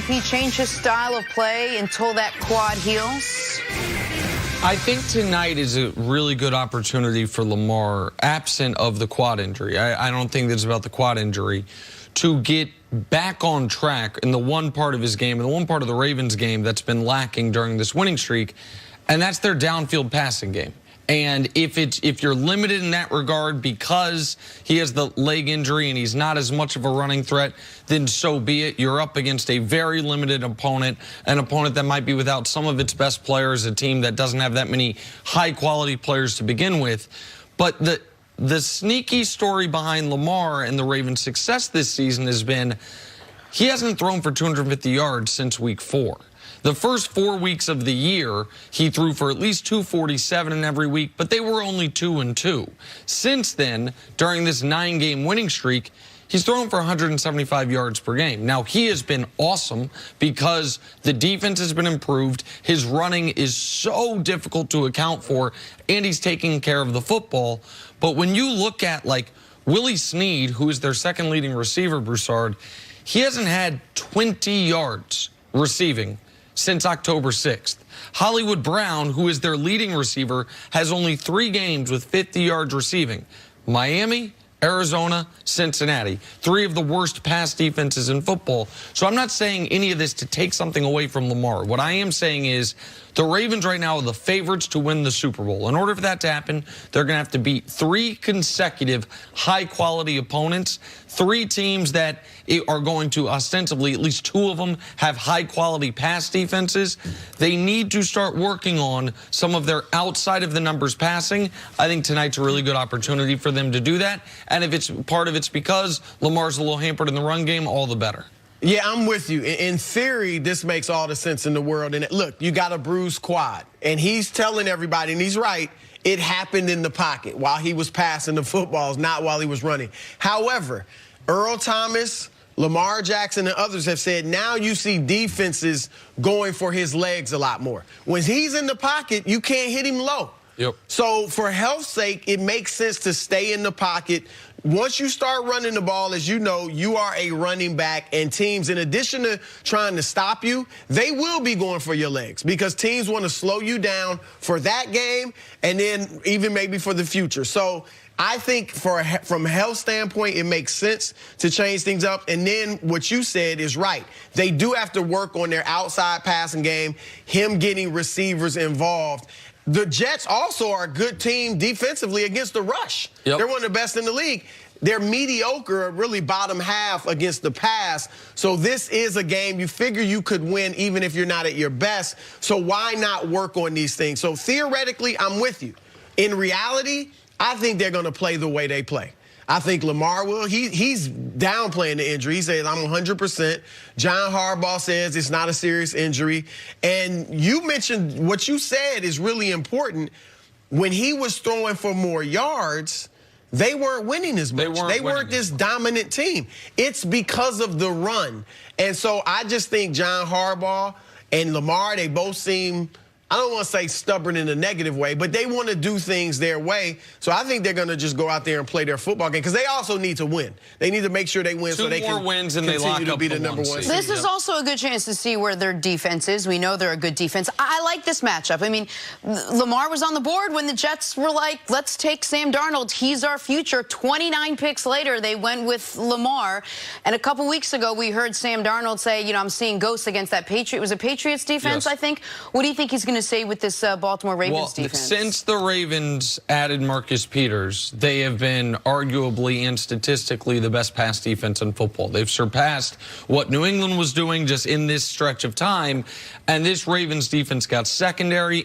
if he changed his style of play until that quad heals? I think tonight is a really good opportunity for Lamar, absent of the quad injury. I don't think it's about the quad injury, to get back on track in the one part of his game, and the one part of the Ravens game that's been lacking during this winning streak, and that's their downfield passing game. And if you're limited in that regard because he has the leg injury and he's not as much of a running threat, then so be it. You're up against a very limited opponent, an opponent that might be without some of its best players, a team that doesn't have that many high-quality players to begin with. But the sneaky story behind Lamar and the Ravens' success this season has been he hasn't thrown for 250 yards since week 4. The first 4 weeks of the year, he threw for at least 247 in every week, but they were only 2-2. Since then, during this 9-game winning streak, he's thrown for 175 yards per game. Now, he has been awesome because the defense has been improved. His running is so difficult to account for, and he's taking care of the football. But when you look at, like, Willie Snead, who is their second leading receiver, Broussard, he hasn't had 20 yards receiving since October 6th. Hollywood Brown, who is their leading receiver, has only 3 games with 50 yards receiving. Miami, Arizona, Cincinnati, 3 of the worst pass defenses in football. So I'm not saying any of this to take something away from Lamar. What I am saying is the Ravens right now are the favorites to win the Super Bowl. In order for that to happen, they're going to have to beat 3 consecutive high-quality opponents, 3 teams that are going to ostensibly, at least 2 of them, have high-quality pass defenses. They need to start working on some of their outside-of-the-numbers passing. I think tonight's a really good opportunity for them to do that. And if it's part of it's because Lamar's a little hampered in the run game, all the better. Yeah, I'm with you. In theory, this makes all the sense in the world. And look, you got a bruised quad. And he's telling everybody, and he's right, it happened in the pocket while he was passing the footballs, not while he was running. However, Earl Thomas, Lamar Jackson, and others have said now you see defenses going for his legs a lot more. When he's in the pocket, you can't hit him low. Yep. So for health's sake, it makes sense to stay in the pocket. Once you start running the ball, as you know, you are a running back, and teams, in addition to trying to stop you, they will be going for your legs because teams want to slow you down for that game and then even maybe for the future. So I think from a health standpoint, it makes sense to change things up. And then what you said is right. They do have to work on their outside passing game, him getting receivers involved. The Jets also are a good team defensively against the rush. Yep. They're one of the best in the league. They're mediocre, really bottom half against the pass. So this is a game you figure you could win even if you're not at your best. So why not work on these things? So theoretically, I'm with you. In reality, I think they're going to play the way they play. I think Lamar will. He's downplaying the injury. He says, I'm 100%. John Harbaugh says it's not a serious injury. And you mentioned what you said is really important. When he was throwing for more yards, they weren't winning as much. They weren't this dominant team. It's because of the run. And so I just think John Harbaugh and Lamar, they both seem, I don't want to say stubborn in a negative way, but they want to do things their way. So I think they're going to just go out there and play their football game because they also need to win. They need to make sure they win so they can wins and they lock to be up the number 1 seed. This is also a good chance to see where their defense is. We know they're a good defense. I like this matchup. I mean, Lamar was on the board when the Jets were like, let's take Sam Darnold. He's our future. 29 picks later, they went with Lamar. And a couple weeks ago, we heard Sam Darnold say, you know, I'm seeing ghosts against that Patriot. It was a Patriots defense, yes. I think. What do you think he's going to say with this Baltimore Ravens defense? Since the Ravens added Marcus Peters, they have been arguably and statistically the best pass defense in football. They've surpassed what New England was doing just in this stretch of time. And this Ravens defense got the secondary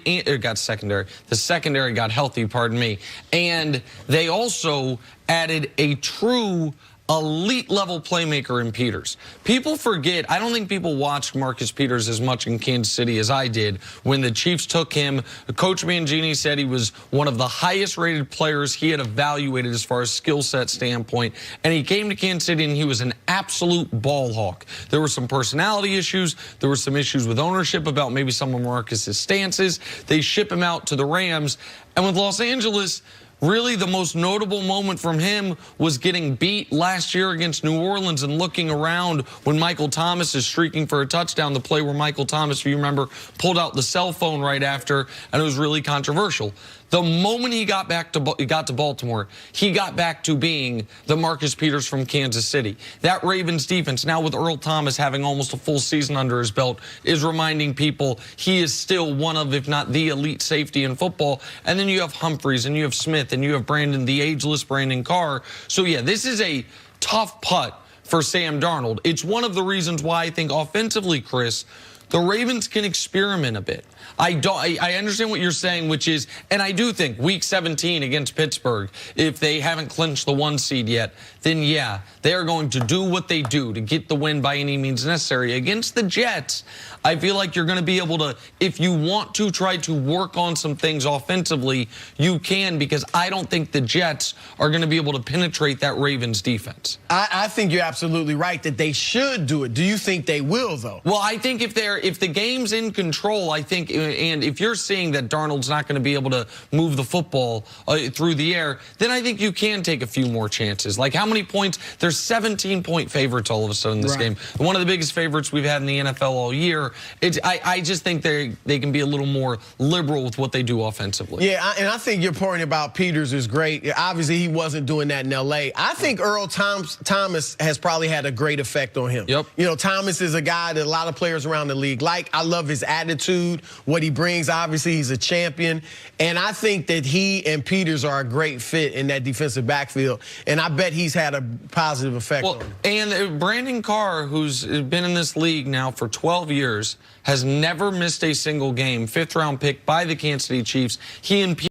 got healthy, pardon me. And they also added a true elite-level playmaker in Peters. People forget, I don't think people watched Marcus Peters as much in Kansas City as I did when the Chiefs took him. Coach Mangini said he was one of the highest-rated players he had evaluated as far as skill set standpoint, and he came to Kansas City and he was an absolute ball hawk. There were some personality issues. There were some issues with ownership about maybe some of Marcus's stances. They ship him out to the Rams, and with Los Angeles, really the most notable moment from him was getting beat last year against New Orleans and looking around when Michael Thomas is streaking for a touchdown, the play where Michael Thomas, if you remember, pulled out the cell phone right after, and it was really controversial. The moment he got to Baltimore, he got back to being the Marcus Peters from Kansas City. That Ravens defense, now with Earl Thomas having almost a full season under his belt, is reminding people he is still one of, if not the elite safety in football. And then you have Humphreys, and you have Smith, and you have Brandon, the ageless Brandon Carr. So yeah, this is a tough putt for Sam Darnold. It's one of the reasons why I think offensively, Chris, the Ravens can experiment a bit. I understand what you're saying, which is, and I do think week 17 against Pittsburgh, if they haven't clinched the 1 seed yet, then yeah, they are going to do what they do to get the win by any means necessary. Against the Jets, I feel like you're going to be able to, if you want to try to work on some things offensively, you can, because I don't think the Jets are going to be able to penetrate that Ravens defense. I think you're absolutely right that they should do it. Do you think they will, though? Well, I think if the game's in control, I think, and if you're seeing that Darnold's not going to be able to move the football through the air, then I think you can take a few more chances. Like how many points? There's 17-point favorites all of a sudden in this game. One of the biggest favorites we've had in the NFL all year. I just think they can be a little more liberal with what they do offensively. Yeah, and I think your point about Peters is great. Obviously, he wasn't doing that in L.A. I think Earl Thomas has probably had a great effect on him. Yep. You know, Thomas is a guy that a lot of players around the league like. I love his attitude, what he brings. Obviously, he's a champion. And I think that he and Peters are a great fit in that defensive backfield. And I bet he's had a positive effect on him. And Brandon Carr, who's been in this league now for 12 years, has never missed a single game. 5th-round pick by the Kansas City Chiefs. He and